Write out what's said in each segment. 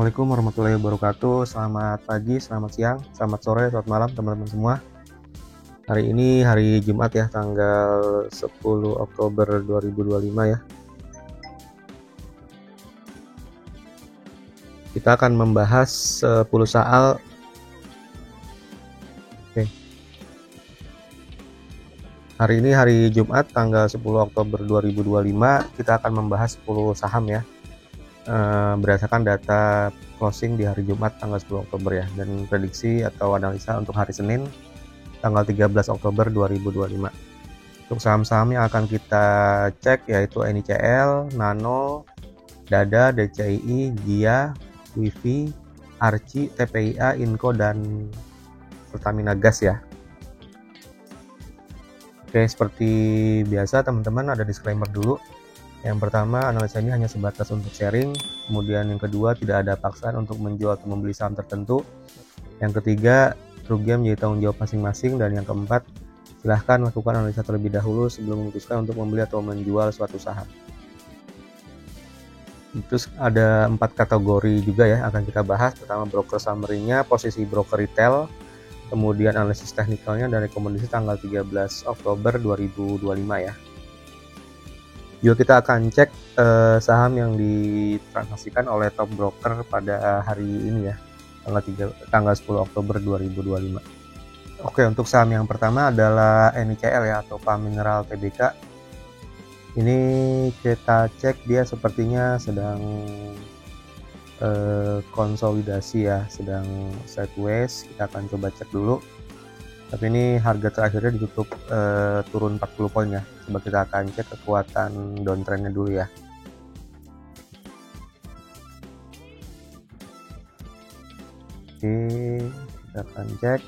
Assalamualaikum warahmatullahi wabarakatuh. Selamat pagi, selamat siang, selamat sore, selamat malam teman-teman semua. Hari ini hari Jumat ya, tanggal 10 Oktober 2025 ya. Kita akan membahas 10 soal. Oke. Hari ini hari Jumat tanggal 10 Oktober 2025, kita akan membahas 10 saham ya. Berdasarkan data closing di hari Jumat tanggal 10 Oktober ya, dan prediksi atau analisa untuk hari Senin tanggal 13 Oktober 2025. Untuk saham-saham yang akan kita cek yaitu NICL, Nano, Dada, DCII, Gia, Wifi, Arci, TPIA, Inco, dan Pertamina Gas ya. Oke, seperti biasa teman-teman ada disclaimer dulu. Yang pertama, analisa ini hanya sebatas untuk sharing. Kemudian yang kedua, tidak ada paksaan untuk menjual atau membeli saham tertentu. Yang ketiga, kerugian menjadi tanggung jawab masing-masing. Dan yang keempat, silahkan lakukan analisa terlebih dahulu sebelum memutuskan untuk membeli atau menjual suatu saham. Terus ada 4 kategori juga ya akan kita bahas. Pertama, broker summary-nya, posisi broker retail, kemudian analisis teknikalnya, dan rekomendasi tanggal 13 Oktober 2025 ya. Juga kita akan cek saham yang ditransaksikan oleh top broker pada hari ini ya, tanggal 10 Oktober 2025. Oke, untuk saham yang pertama adalah NICL ya, atau Pam Mineral Tbk. Ini kita cek dia sepertinya sedang konsolidasi ya, sedang sideways. Kita akan coba cek dulu. Tapi ini harga terakhirnya ditutup turun 40 poin ya. Coba kita akan cek kekuatan downtrendnya dulu ya. Oke, kita akan cek.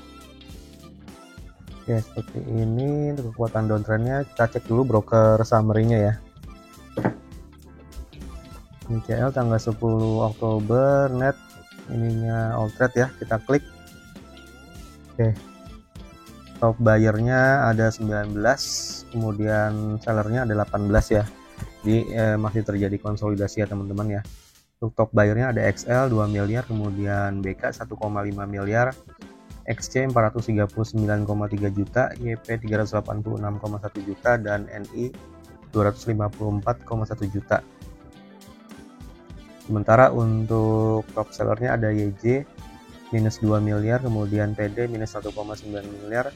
Oke, seperti ini untuk kekuatan downtrendnya. Kita cek dulu broker summary-nya ya. NICL tanggal 10 Oktober net ininya all trade ya. Kita klik. Oke. Top buyer-nya ada 19, kemudian sellernya ada 18 ya. Jadi masih terjadi konsolidasi ya teman-teman ya. Untuk top buyer-nya ada XL 2 miliar, kemudian BK 1,5 miliar, XC 439,3 juta, YP 386,1 juta, dan NI 254,1 juta. Sementara untuk top sellernya ada YJ minus 2 miliar, kemudian PD minus 1,9 miliar,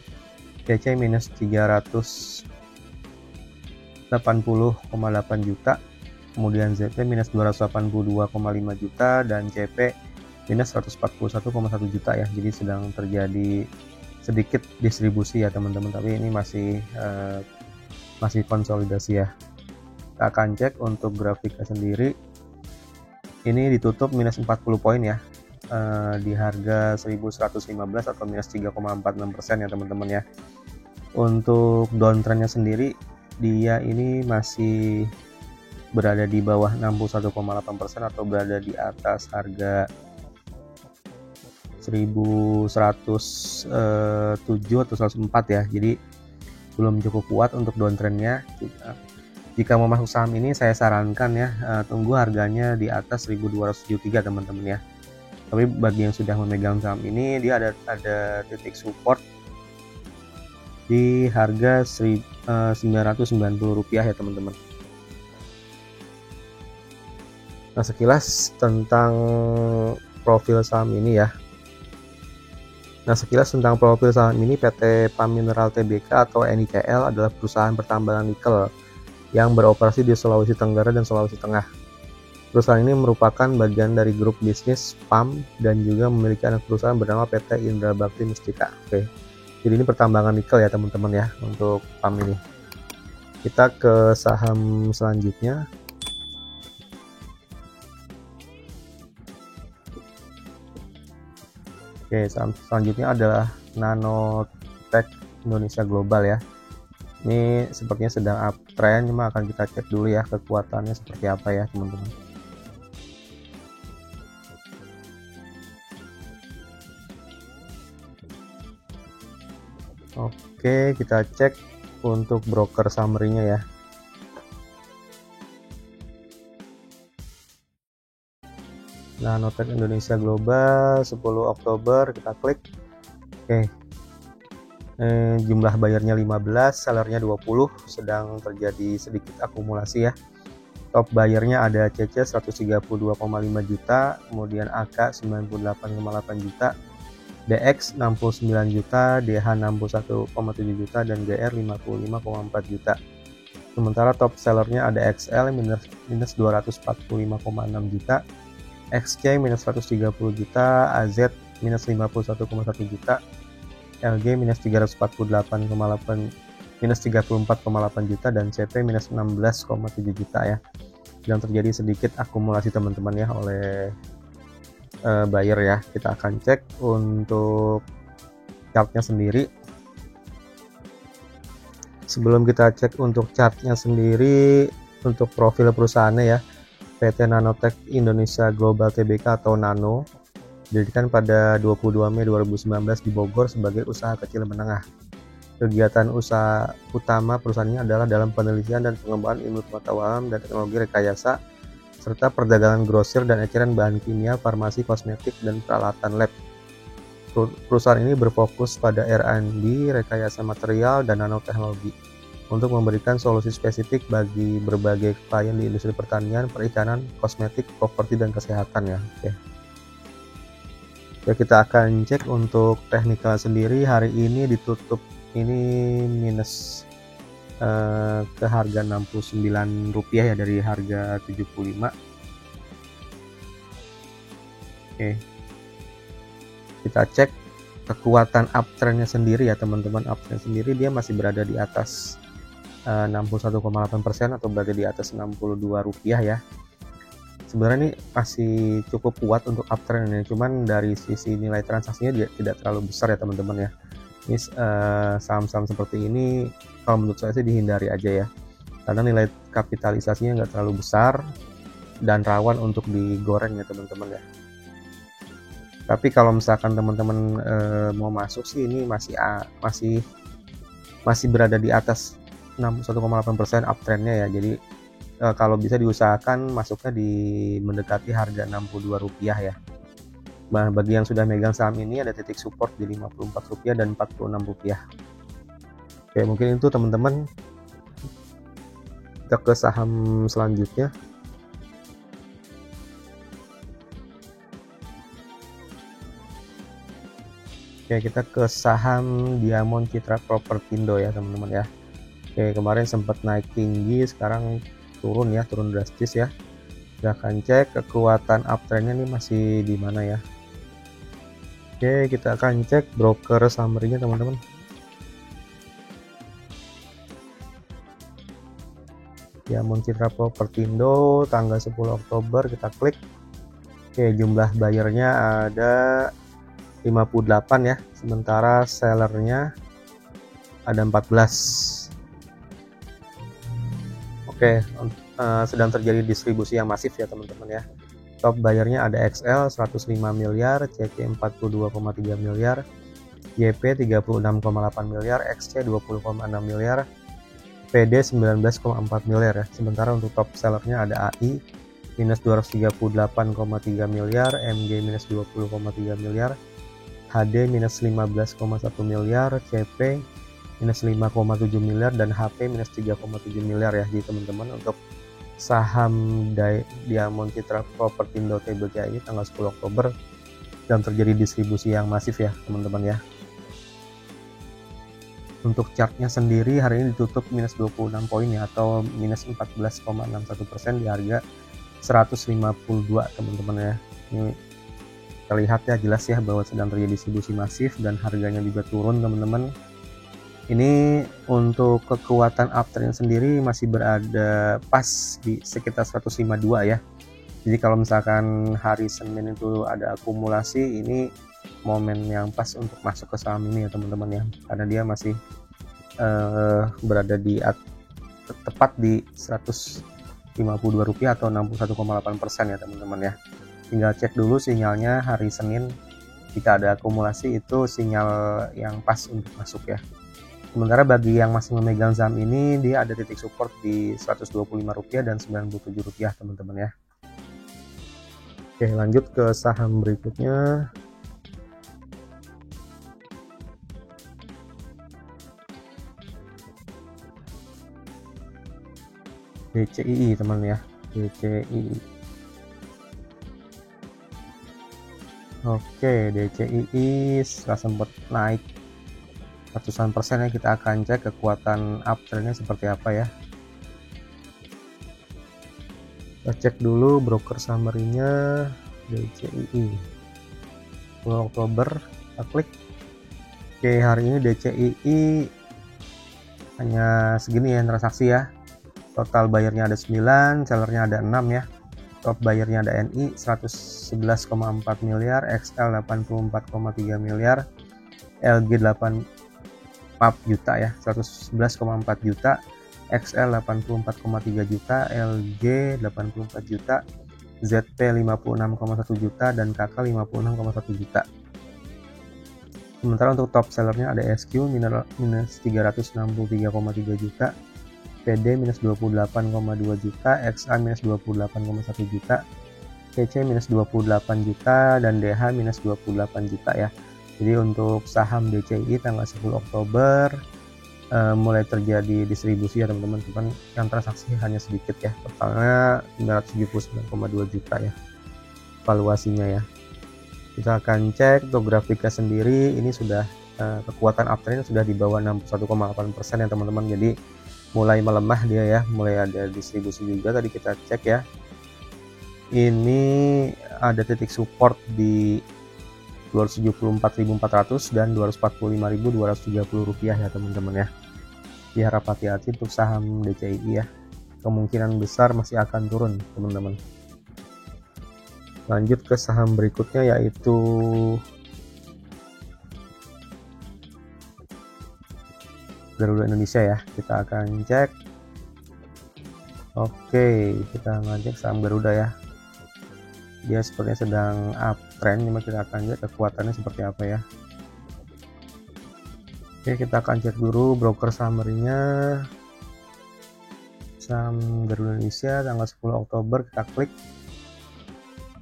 CC minus 380,8 juta, kemudian ZP minus 282,5 juta, dan CP minus 141,1 juta ya. Jadi sedang terjadi sedikit distribusi ya teman-teman, tapi ini masih konsolidasi ya. Kita akan cek untuk grafiknya sendiri. Ini ditutup minus 40 poin ya, di harga 1115 atau minus 3,46% ya teman-teman ya. Untuk downtrendnya sendiri dia ini masih berada di bawah 61,8% atau berada di atas harga 1107 atau 104 ya. Jadi belum cukup kuat untuk downtrendnya. Jika mau masuk saham ini saya sarankan ya, tunggu harganya di atas 1273 teman-teman ya. Tapi bagi yang sudah memegang saham ini, dia ada titik support di harga Rp990 ya teman-teman. Nah, sekilas tentang profil saham ini ya. Nah, sekilas tentang profil saham ini, PT Pam Mineral Tbk atau NICL adalah perusahaan pertambangan nikel yang beroperasi di Sulawesi Tenggara dan Sulawesi Tengah. Perusahaan ini merupakan bagian dari grup bisnis PAM dan juga memiliki anak perusahaan bernama PT Indra Bakti Mustika. Oke. Jadi ini pertambangan nikel ya teman-teman ya untuk PAM ini. Kita ke saham selanjutnya. Oke, saham selanjutnya adalah Nanotech Indonesia Global ya. Ini sepertinya sedang uptrend, cuma akan kita cek dulu ya kekuatannya seperti apa ya teman-teman. Oke, kita cek untuk broker summary-nya ya. Nanotek Indonesia Global 10 Oktober kita klik. Oke. Jumlah bayarnya 15, sellernya 20, sedang terjadi sedikit akumulasi ya. Top bayarnya ada CC 132,5 juta, kemudian AK 98,8 juta, DX 69 juta, DH 61,7 juta, dan GR 55,4 juta. Sementara top sellernya ada XL minus 245,6 juta, XC minus 130 juta, AZ minus 51,1 juta, LG minus 348,8 minus 34,8 juta, dan CP minus 16,7 juta ya. Dan terjadi sedikit akumulasi teman-teman ya oleh buyer ya. Kita akan cek untuk chartnya sendiri. Sebelum kita cek untuk chartnya sendiri, untuk profil perusahaannya ya, PT Nanotek Indonesia Global Tbk atau Nano, didirikan pada 22 Mei 2019 di Bogor sebagai usaha kecil menengah. Kegiatan usaha utama perusahaannya adalah dalam penelitian dan pengembangan ilmu pengetahuan dan teknologi rekayasa, serta perdagangan grosir dan eceran bahan kimia, farmasi, kosmetik, dan peralatan lab. Perusahaan ini berfokus pada R&D, rekayasa material, dan nanoteknologi untuk memberikan solusi spesifik bagi berbagai klien di industri pertanian, perikanan, kosmetik, properti, dan kesehatan ya. Oke. Ya, kita akan cek untuk teknikal sendiri. Hari ini ditutup ini minus ke harga Rp69 ya dari harga 75. Oke. Kita cek kekuatan uptrendnya sendiri ya teman-teman. Uptrend sendiri dia masih berada di atas 61,8% atau berada di atas Rp62 ya. Sebenarnya ini masih cukup kuat untuk uptrend ini, cuman dari sisi nilai transaksinya dia tidak terlalu besar ya teman-teman ya. Ini saham-saham seperti ini kalau menurut saya sih dihindari aja ya, karena nilai kapitalisasinya nggak terlalu besar dan rawan untuk digoreng ya teman-teman ya. Tapi kalau misalkan teman-teman mau masuk sih, ini masih berada di atas 61,8% uptrendnya ya. Jadi kalau bisa diusahakan masuknya di mendekati harga Rp62 ya. Nah, bagi yang sudah megang saham ini ada titik support di Rp54 dan Rp46. Oke, mungkin itu teman-teman. Kita ke saham selanjutnya. Oke, kita ke saham Diamond Citra Propertindo ya teman-teman ya. Oke, kemarin sempat naik tinggi, sekarang turun drastis ya. Kita akan cek kekuatan uptrendnya nih masih di mana ya. Oke, kita akan cek broker summary-nya teman-teman. Diamond Citra Propertindo tanggal 10 Oktober kita klik. Oke, jumlah bayarnya ada 58 ya, sementara sellernya ada 14. Oke, sedang terjadi distribusi yang masif ya teman-teman ya. Top bayarnya ada XL 105 miliar, CC 42,3 miliar, YP 36,8 miliar, XC 20,6 miliar, PD 19,4 miliar ya. Sementara untuk top sellernya ada AI minus 238,3 miliar, MG minus 20,3 miliar, HD minus 15,1 miliar, CP minus 5,7 miliar, dan HP minus 3,7 miliar ya. Jadi teman-teman untuk saham Diamond Citra Propertindo Tbk ini tanggal 10 Oktober dan terjadi distribusi yang masif ya teman-teman ya. Untuk chartnya sendiri hari ini ditutup minus 26 poin ya, atau minus 14,61% di harga 152 teman-teman ya. Ini terlihat ya jelas ya bahwa sedang terjadi distribusi masif dan harganya juga turun teman-teman. Ini untuk kekuatan uptrend sendiri masih berada pas di sekitar 152 ya. Jadi kalau misalkan hari Senin itu ada akumulasi, ini momen yang pas untuk masuk ke saham ini ya teman-teman ya, karena dia masih berada di tepat di Rp152 atau 61,8% ya teman-teman ya. Tinggal cek dulu sinyalnya hari Senin, jika ada akumulasi itu sinyal yang pas untuk masuk ya. Sementara bagi yang masih memegang saham ini, dia ada titik support di Rp125 dan Rp97 teman-teman ya. Oke, lanjut ke saham berikutnya. DCII teman ya, DCII. Oke, DCII setelah sempat naik ratusan persen ya, kita akan cek kekuatan uptrendnya seperti apa ya. Kita cek dulu broker summary-nya DCII 10 Oktober, kita klik. Oke, hari ini DCII hanya segini ya transaksi ya. Total bayarnya ada 9, sellernya ada 6 ya. Top bayarnya ada NI 111,4 miliar, XL 84,3 miliar, LG 8 juta ya, 111,4 juta, XL 84,3 juta, LG 84 juta, ZP 56,1 juta, dan KK 56,1 juta. Sementara untuk top sellernya ada SQ minus 363,3 juta, PD minus 28,2 juta, XA minus 28,1 juta, CC minus 28 juta, dan DH minus 28 juta ya. Jadi untuk saham DCII tanggal 10 Oktober mulai terjadi distribusi ya teman-teman, cuman yang transaksi hanya sedikit ya, totalnya 979,2 juta ya valuasinya ya. Kita akan cek untuk grafiknya sendiri, ini sudah kekuatan uptrend sudah di bawah 61,8% ya teman-teman, jadi mulai melemah dia ya, mulai ada distribusi juga. Tadi kita cek ya, ini ada titik support di 274.400 dan 245.230 rupiah ya teman-teman ya. Diharap hati-hati untuk saham DCII ya, kemungkinan besar masih akan turun teman-teman. Lanjut ke saham berikutnya yaitu Garuda Indonesia ya, kita akan cek. Oke, kita ngecek saham Garuda ya, dia sepertinya sedang uptrend, cuma kita akan cek kekuatannya seperti apa ya. Oke, kita akan cek dulu broker summary-nya saham Garuda Indonesia tanggal 10 Oktober, kita klik.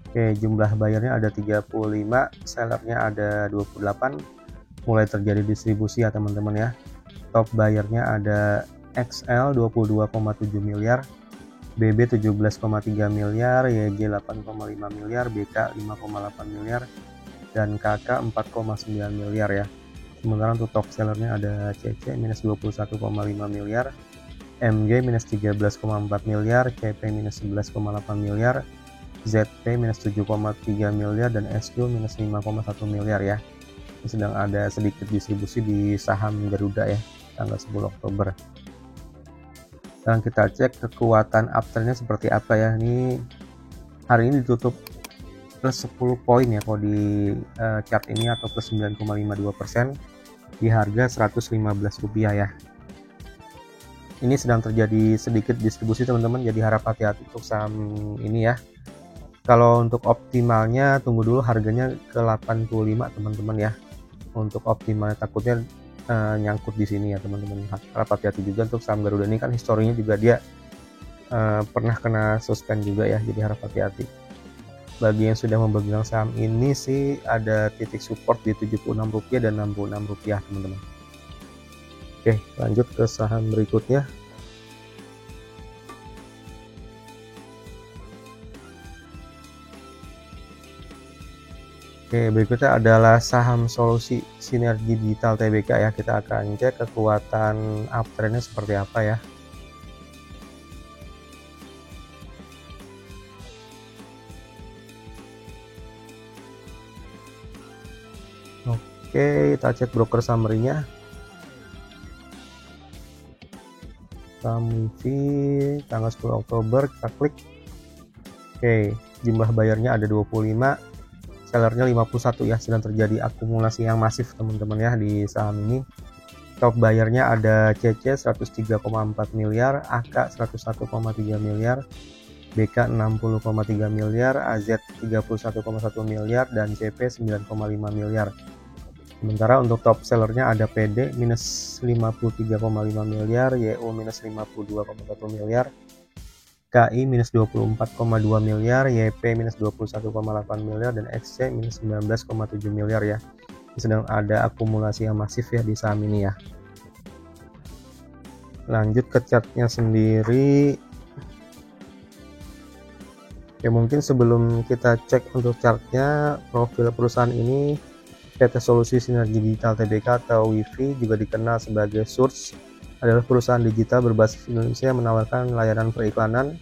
Oke, jumlah bayarnya ada 35, sellernya ada 28, mulai terjadi distribusi ya teman-teman ya. Top bayarnya ada XL 22,7 miliar, BB 17,3 miliar, YG 8,5 miliar, BK 5,8 miliar, dan KK 4,9 miliar ya. Sementara untuk top sellernya ada CC minus 21,5 miliar, MG minus 13,4 miliar, CP minus 11,8 miliar, ZP minus 7,3 miliar, dan SQ minus 5,1 miliar ya. Ini sedang ada sedikit distribusi di saham Garuda ya, tanggal 10 Oktober. Dan kita cek kekuatan uptrendnya seperti apa ya. Ini hari ini ditutup plus 10 poin ya kalau di chart ini, atau plus 9,52% di harga 115 rupiah ya. Ini sedang terjadi sedikit distribusi teman-teman, jadi harap hati-hati untuk saham ini ya. Kalau untuk optimalnya tunggu dulu harganya ke 85 teman-teman ya. Untuk optimalnya takutnya nyangkut di sini ya teman-teman. Harap hati-hati juga untuk saham Garuda ini, kan historinya juga dia pernah kena suspend juga ya, jadi harap hati-hati. Bagi yang sudah memegang saham ini sih ada titik support di 76 rupiah dan 66 rupiah teman-teman. Oke, lanjut ke saham berikutnya. Oke, berikutnya adalah saham Solusi Sinergi Digital Tbk ya. Kita akan cek kekuatan uptrendnya seperti apa ya. Oke, kita cek broker summary-nya. Saham MIFI tanggal 10 Oktober, kita klik. Oke, jumlah bayarnya ada 25, sellernya 51 ya. Sedang terjadi akumulasi yang masif teman-teman ya di saham ini. Top bayarnya ada CC 103,4 miliar, AK 101,3 miliar, BK 60,3 miliar, AZ 31,1 miliar, dan CP 9,5 miliar. Sementara untuk top sellernya ada PD minus 53,5 miliar, YO minus 52,1 miliar, KI minus 24,2 miliar, YP minus 21,8 miliar, dan XC minus 19,7 miliar ya. Sedang ada akumulasi yang masif ya di saham ini ya. Lanjut ke chartnya sendiri. Ya mungkin sebelum kita cek untuk chartnya, profil perusahaan ini PT Solusi Sinergi Digital Tbk atau WIFI, juga dikenal sebagai Source, adalah perusahaan digital berbasis Indonesia yang menawarkan layanan periklanan,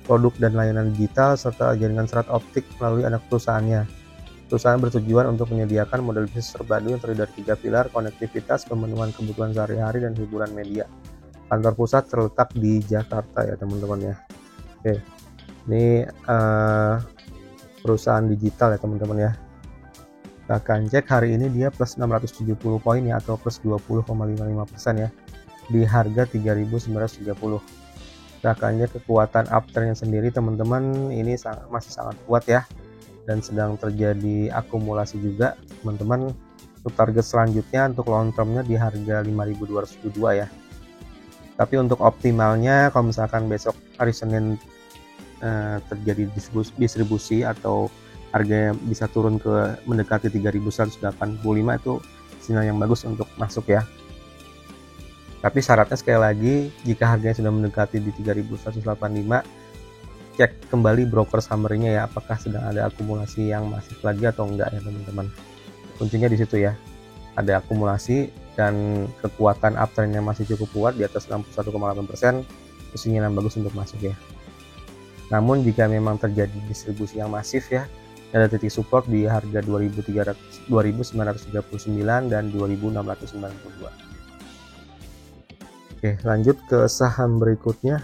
produk dan layanan digital, serta jaringan serat optik melalui anak perusahaannya. Perusahaan bertujuan untuk menyediakan model bisnis terpadu yang terdiri dari 3 pilar: konektivitas, pemenuhan kebutuhan sehari-hari, dan hiburan media. Kantor pusat terletak di Jakarta ya teman-teman ya. Oke, ini perusahaan digital ya teman-teman ya. Kita akan cek hari ini dia plus 670 poin ya, atau plus 20,55% ya, di harga 3.930. Kita akan cek kekuatan uptrendnya sendiri teman-teman, ini masih sangat kuat ya, dan sedang terjadi akumulasi juga teman-teman. Untuk target selanjutnya untuk long termnya di harga 5.202 ya. Tapi untuk optimalnya kalau misalkan besok hari Senin terjadi distribusi atau harganya bisa turun ke mendekati 3.185, itu sinyal yang bagus untuk masuk ya. Tapi syaratnya sekali lagi, jika harganya sudah mendekati di 3.185, cek kembali broker summary-nya ya, apakah sedang ada akumulasi yang masif lagi atau enggak ya teman-teman. Kuncinya di situ ya, ada akumulasi dan kekuatan uptrendnya masih cukup kuat di atas 61,8%, itu sinyal yang bagus untuk masuk ya. Namun jika memang terjadi distribusi yang masif ya, ada titik support di harga 2.939 dan 2.692. Oke, lanjut ke saham berikutnya.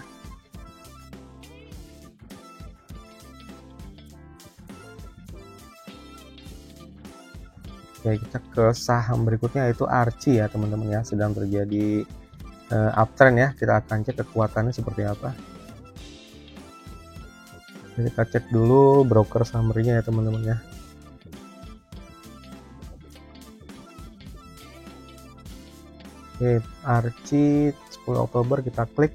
Oke, kita ke saham berikutnya yaitu Archie ya teman-teman ya, sedang terjadi uptrend ya. Kita akan cek kekuatannya seperti apa. Kita cek dulu broker summary-nya ya teman-teman ya. Oke, Archie 10 Oktober kita klik.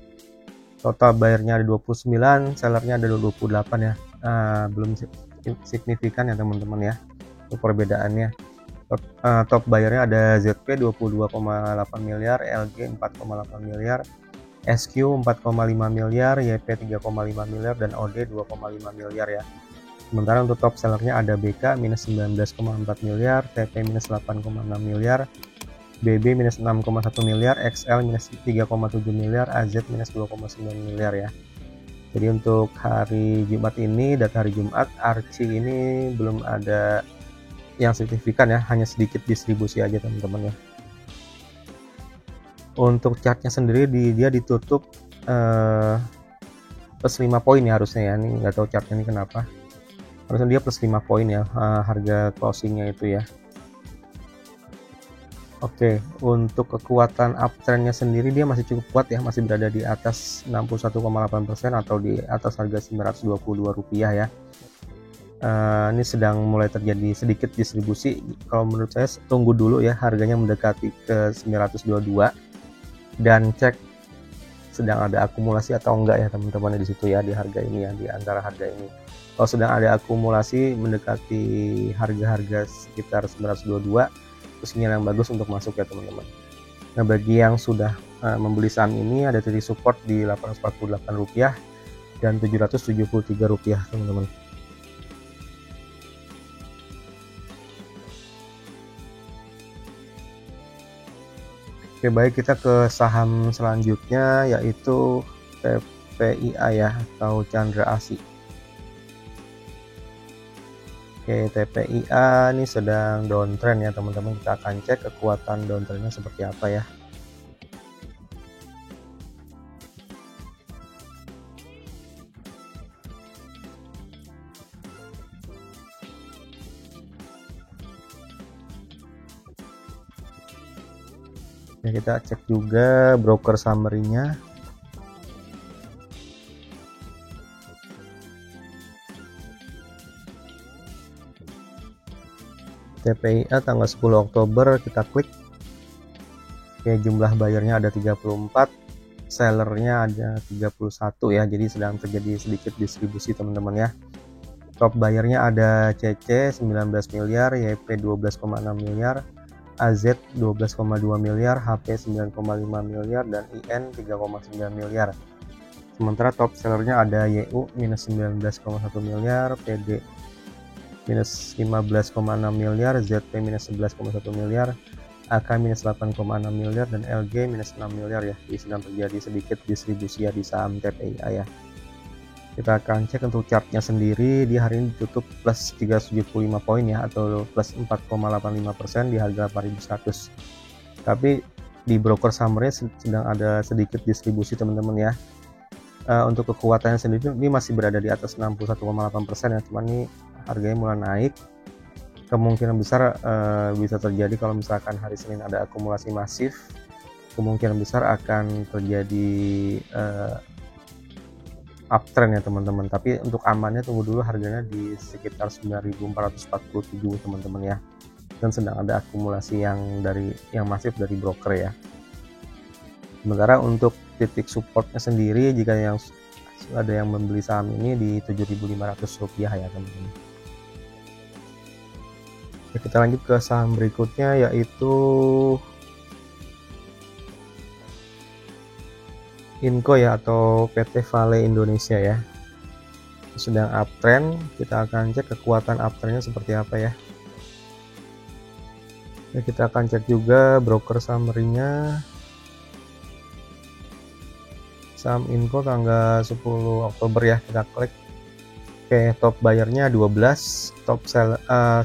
Total buyer-nya ada 29, sellernya ada 28 ya. Belum signifikan ya teman-teman ya untuk perbedaannya. Top buyer-nya ada ZP 22,8 miliar, LG 4,8 miliar, SQ 4,5 miliar, YP 3,5 miliar, dan OD 2,5 miliar ya. Sementara untuk top sellernya ada BK minus 19,4 miliar, TP minus 8,6 miliar, BB minus 6,1 miliar, XL minus 3,7 miliar, AZ minus 2,9 miliar ya. Jadi untuk hari Jumat ini, data hari Jumat, Archie ini belum ada yang signifikan ya, hanya sedikit distribusi aja teman-teman ya. Untuk chartnya sendiri dia ditutup plus 5 poin ya harusnya ya. Ini nggak tahu chartnya ini kenapa, harusnya dia plus 5 poin ya harga closingnya itu ya. Oke, untuk kekuatan uptrendnya sendiri dia masih cukup kuat ya, masih berada di atas 61,8% atau di atas harga Rp922 ya. Ini sedang mulai terjadi sedikit distribusi. Kalau menurut saya tunggu dulu ya, harganya mendekati ke 922 dan cek sedang ada akumulasi atau enggak ya teman-teman di situ ya, di harga ini ya, di antara harga ini. Kalau sedang ada akumulasi mendekati harga-harga sekitar 922, itu sinyal yang bagus untuk masuk ya teman-teman. Nah, bagi yang sudah membeli saham ini, ada titik support di Rp848 dan Rp773 teman-teman. Oke, baik, kita ke saham selanjutnya yaitu TPIA ya, atau Chandra Asih. Oke, TPIA ini sedang downtrend ya teman-teman. Kita akan cek kekuatan downtrendnya seperti apa ya. Ya, kita cek juga broker summary-nya. TPIA tanggal 10 Oktober kita klik. Oke, jumlah bayarnya ada 34, sellernya ada 31 ya, jadi sedang terjadi sedikit distribusi teman-teman ya. Top buyernya ada CC 19 miliar, YP 12,6 miliar, AZ 12,2 miliar, HP 9,5 miliar, dan IN 3,9 miliar. Sementara top sellernya ada YU minus 19,1 miliar, PD minus 15,6 miliar, ZP minus 11,1 miliar, AK minus 8,6 miliar, dan LG minus 6 miliar ya. Jadi sedang terjadi sedikit distribusi ya di saham TPIA ya. Kita akan cek untuk chartnya sendiri. Di hari ini ditutup plus 375 poin ya, atau plus 4,85% di harga 4100. Tapi di broker summary sedang ada sedikit distribusi teman-teman ya. Untuk kekuatannya sendiri ini masih berada di atas 61,8% ya, cuman ini harganya mulai naik. Kemungkinan besar bisa terjadi kalau misalkan hari Senin ada akumulasi masif, kemungkinan besar akan terjadi uptrend ya teman-teman. Tapi untuk amannya tunggu dulu harganya di sekitar 9.447 teman-teman ya, dan sedang ada akumulasi yang masif dari broker ya. Sementara untuk titik supportnya sendiri, jika ada yang membeli saham ini di 7.500 rupiah ya teman-teman. Kita lanjut ke saham berikutnya, yaitu Inco ya, atau PT Vale Indonesia ya. Sedang uptrend. Kita akan cek kekuatan uptrendnya seperti apa ya. Kita akan cek juga broker summary-nya. Saham Inco tanggal 10 Oktober ya, kita klik. Oke, top bayarnya 12, top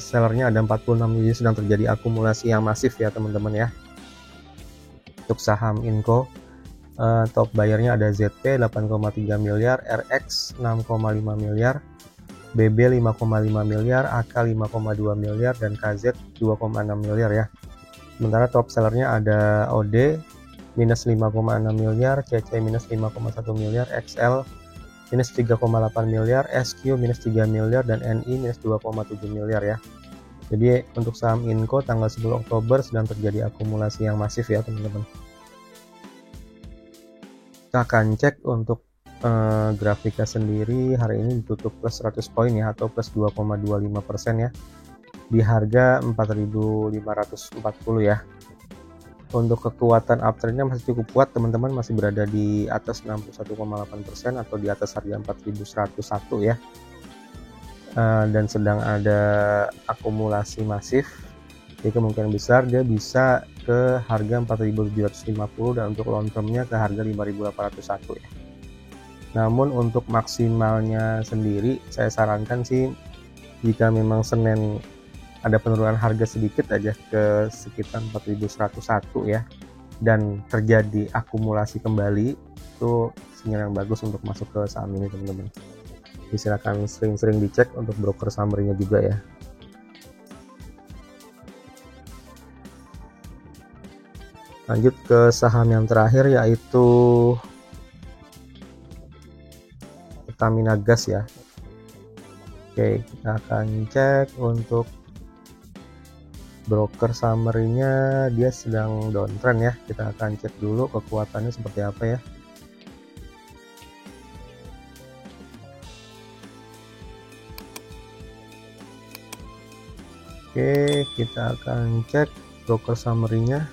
sellernya ada 46, jadi sedang terjadi akumulasi yang masif ya teman-teman ya. Untuk saham Inco, top bayarnya ada ZP 8,3 miliar, RX 6,5 miliar, BB 5,5 miliar, AK 5,2 miliar, dan KZ 2,6 miliar ya. Sementara top sellernya ada OD minus 5,6 miliar, CC minus 5,1 miliar, XL minus 3,8 miliar, SQ minus 3 miliar, dan NI minus 2,7 miliar ya. Jadi untuk saham Inco tanggal 10 Oktober sedang terjadi akumulasi yang masif ya teman-teman. Kita akan cek untuk grafiknya sendiri. Hari ini ditutup plus 100 poin ya, atau plus 2,25% ya, di harga 4.540 ya. Untuk kekuatan uptrendnya masih cukup kuat teman-teman, masih berada di atas 61,8% atau di atas harga 4.101 ya. Dan sedang ada akumulasi masif, jadi kemungkinan besar dia bisa ke harga 4.750, dan untuk long termnya ke harga 5.801 ya. Namun untuk maksimalnya sendiri saya sarankan sih, jika memang Senin ada penurunan harga sedikit aja ke sekitar 4.101 ya, dan terjadi akumulasi kembali, itu sinyal yang bagus untuk masuk ke saham ini teman-teman. Silakan sering-sering dicek untuk broker summary-nya juga ya. Lanjut ke saham yang terakhir, yaitu Pertamina Gas ya. Oke, kita akan cek untuk broker summary-nya, dia sedang downtrend ya. Kita akan cek dulu kekuatannya seperti apa ya. Oke, kita akan cek broker summary-nya.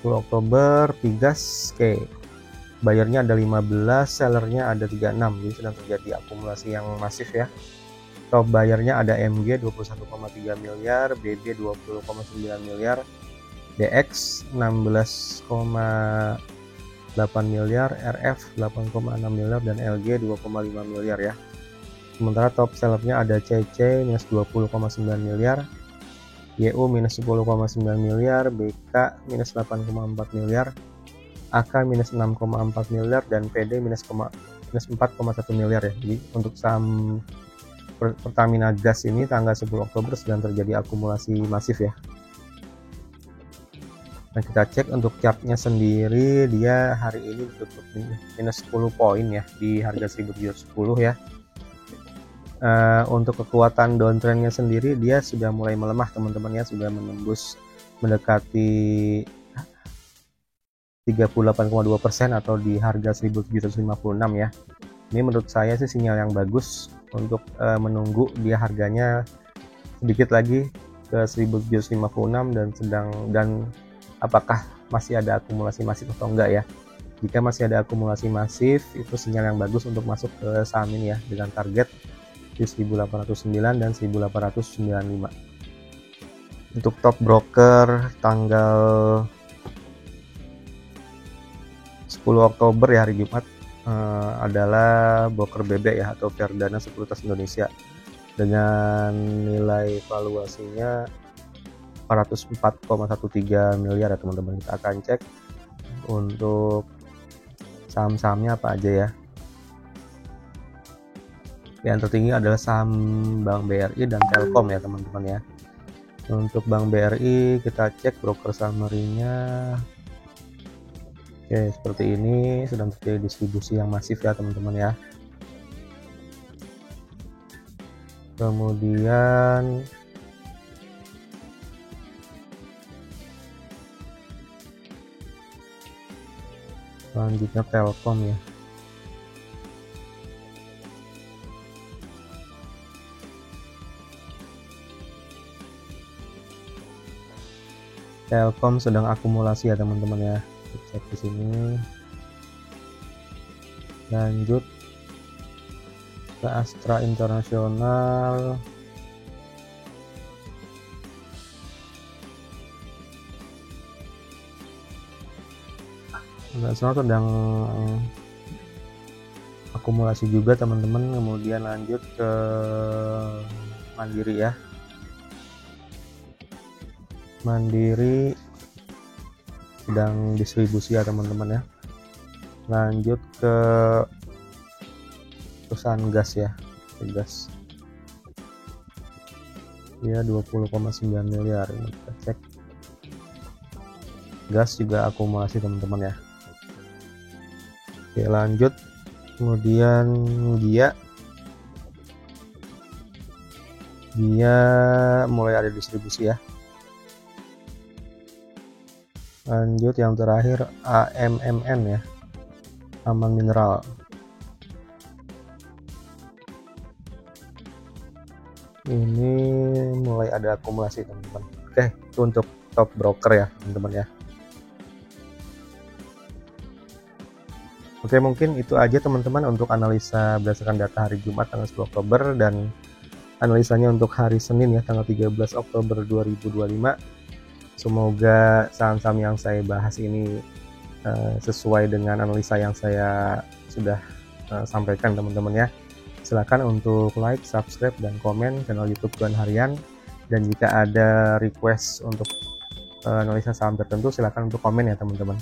10 Oktober Pigas. Oke, bayarnya ada 15, sellernya ada 36, jadi sedang terjadi akumulasi yang masif ya. Top bayarnya ada MG 21,3 miliar, BB 20,9 miliar, DX 16,8 miliar, RF 8,6 miliar, dan LG 2,5 miliar ya. Sementara top sellernya ada CC minus 20,9 miliar, YU minus 10,9 miliar, BK minus 8,4 miliar, AK minus 6,4 miliar, dan PD minus 4,1 miliar ya. Jadi untuk saham Pertamina Gas ini tanggal 10 Oktober sedang terjadi akumulasi masif ya. Nah, kita cek untuk chartnya sendiri, dia hari ini tutup minus 10 poin ya, di harga 1.710 ya. Untuk kekuatan downtrendnya sendiri, dia sudah mulai melemah teman-teman ya, sudah mendekati 38,2% atau di harga 1.756 ya. Ini menurut saya sih sinyal yang bagus untuk menunggu dia harganya sedikit lagi ke 1.756 dan apakah masih ada akumulasi masif atau enggak ya. Jika masih ada akumulasi masif, itu sinyal yang bagus untuk masuk ke saham ini ya, dengan target di 1.809 dan 1.895. Untuk top broker tanggal 10 Oktober ya, hari Jumat, adalah broker BB ya, atau Verdana Sekuritas Indonesia, dengan nilai valuasinya 404,13 miliar ya teman-teman. Kita akan cek untuk saham-sahamnya apa aja ya. Yang tertinggi adalah saham Bank BRI dan Telkom ya teman-teman ya. Untuk Bank BRI kita cek broker summary-nya. Oke, seperti ini, sedang terjadi distribusi yang masif ya teman-teman ya. Kemudian selanjutnya Telkom ya. Telkom sedang akumulasi ya teman-teman ya. Kita cek di sini. Lanjut ke Astra Internasional. Sedang akumulasi juga teman-teman. Kemudian lanjut ke Mandiri ya. Mandiri sedang distribusi ya teman-teman ya. Lanjut ke perusahaan gas ya, gas ya, 20,9 miliar. Ini kita cek. Gas juga akumulasi teman-teman ya. Oke, lanjut. Kemudian Gia mulai ada distribusi ya. Lanjut yang terakhir AMMN ya, Aman Mineral. Ini mulai ada akumulasi teman-teman. Oke, itu untuk top broker ya teman-teman ya. Oke, mungkin itu aja teman-teman untuk analisa berdasarkan data hari Jumat tanggal 10 Oktober dan analisanya untuk hari Senin ya, tanggal 13 Oktober 2025. Semoga saham-saham yang saya bahas ini sesuai dengan analisa yang saya sudah sampaikan teman-teman ya. Silakan untuk like, subscribe, dan komen channel YouTube Cuan Harian. Dan jika ada request untuk analisa saham tertentu, silakan untuk komen ya teman-teman.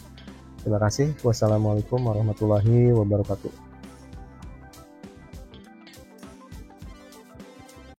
Terima kasih. Wassalamualaikum warahmatullahi wabarakatuh.